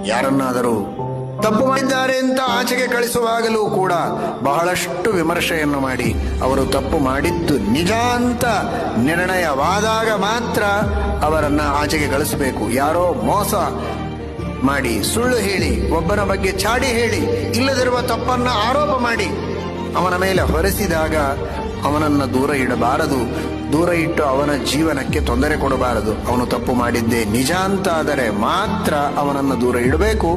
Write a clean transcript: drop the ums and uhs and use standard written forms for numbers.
ಯಾರನ್ನಾದರೂ ತಪ್ಪು ಮಾಡಿದ್ದಾರೆ ಅಂತ ಆಚೆಗೆ ಕಳಿಸುವಾಗಲೂ ಕೂಡ ಬಹಳಷ್ಟು ವಿಮರ್ಶೆಯನ್ನು ಮಾಡಿ ಅವರು ತಪ್ಪು ಮಾಡಿದ್ದು ನಿಜ ಅಂತ ನಿರ್ಣಯವಾದಾಗ ಮಾತ್ರ ಅವರನ್ನ ಆಚೆಗೆ ಕಳಿಸಬೇಕು. ಯಾರೋ ಮೋಸ ಮಾಡಿ, ಸುಳ್ಳು ಹೇಳಿ, ಒಬ್ಬನ ಬಗ್ಗೆ ಚಾಡಿ ಹೇಳಿ, ಇಲ್ಲದಿರುವ ತಪ್ಪನ್ನ ಆರೋಪ ಮಾಡಿ ಅವನ ಮೇಲೆ ಹೊರಿಸಿದಾಗ ಅವನನ್ನ ದೂರ ಇಡಬಾರದು. ದೂರ ಇಟ್ಟು ಅವನ ಜೀವನಕ್ಕೆ ತೊಂದರೆ ಕೊಡಬಾರದು. ಅವನು ತಪ್ಪು ಮಾಡಿದ್ದೇ ನಿಜ ಅಂತಾದರೆ ಮಾತ್ರ ಅವನನ್ನು ದೂರ ಇಡಬೇಕು.